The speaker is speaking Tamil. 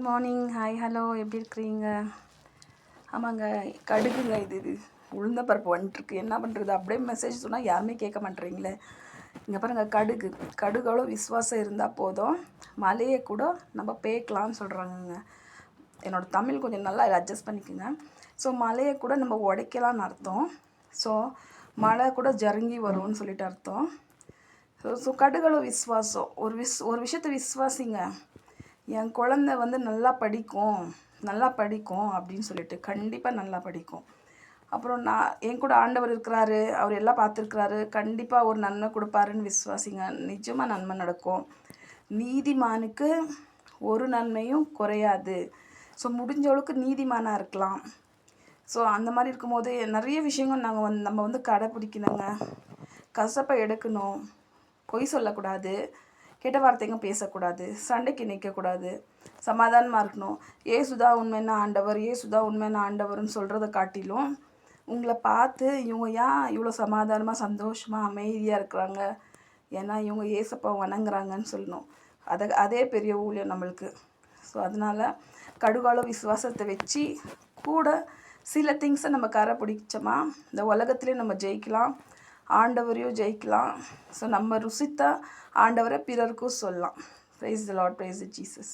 மார்னிங். ஹாய், ஹலோ, எப்படி இருக்கிறீங்க? ஆமாங்க, கடுகுங்க. இது உளுந்த பருப்பு வந்துட்டுருக்கு. என்ன பண்ணுறது? அப்படியே மெசேஜ் சொன்னால் யாருமே கேட்க மாட்டேறீங்களே. இங்கே பாருங்கள், கடுகளோ விசுவாசம் இருந்தால் போதும், மலையை கூட நம்ம பேக்கலாம்னு சொல்கிறாங்கங்க. என்னோடய தமிழ் கொஞ்சம் நல்லா அட்ஜஸ்ட் பண்ணிக்கோங்க. ஸோ மலையை கூட நம்ம உடைக்கலான்னு அர்த்தம். ஸோ மழை கூட ஜருங்கி வரும்னு சொல்லிட்டு அர்த்தம். ஸோ கடுகளோ விசுவாசம். ஒரு விஷயத்தை விசுவாசிங்க. என் குழந்த வந்து நல்லா படிக்கும் அப்படின்னு சொல்லிட்டு கண்டிப்பாக நல்லா படிக்கும். அப்புறம் என் கூட ஆண்டவர் இருக்கிறாரு, அவர் எல்லாம் பார்த்துருக்குறாரு, கண்டிப்பாக ஒரு நன்மை கொடுப்பாருன்னு விசுவாசிங்க. நிஜமாக நன்மை நடக்கும். நீதிமானுக்கு ஒரு நன்மையும் குறையாது. ஸோ முடிஞ்ச அளவுக்கு நீதிமானாக இருக்கலாம். ஸோ அந்த மாதிரி இருக்கும்போது நிறைய விஷயங்கள் நம்ம வந்து கடைப்பிடிக்கணுங்க. கசப்பை எடுக்கணும், பொய் சொல்லக்கூடாது, கெட்ட வார்த்தைங்க பேசக்கூடாது, சண்டைக்கு நிற்கக்கூடாது, சமாதானமாக இருக்கணும். ஏசுதா உண்மையான ஆண்டவர்னு சொல்கிறத காட்டிலும் உங்களை பார்த்து இவங்க ஏன் இவ்வளோ சமாதானமாக சந்தோஷமாக அமைதியாக இருக்கிறாங்க, ஏன்னா இவங்க ஏசப்பா வணங்குறாங்கன்னு சொல்லணும். அதே பெரிய ஊழியம் நம்மளுக்கு. ஸோ அதனால் கடுகால விசுவாசத்தை வச்சு கூட சில திங்ஸை நம்ம பிடிச்சோமா இந்த உலகத்துலேயும் நம்ம ஜெயிக்கலாம், ஆண்டவரையும் ஜெயிக்கலாம். ஸோ நம்ம ருசித்த ஆண்டவரை பிறருக்கும் சொல்லலாம். ப்ரைஸ் தி லார்ட், ப்ரைஸ் தி ஜீசஸ்.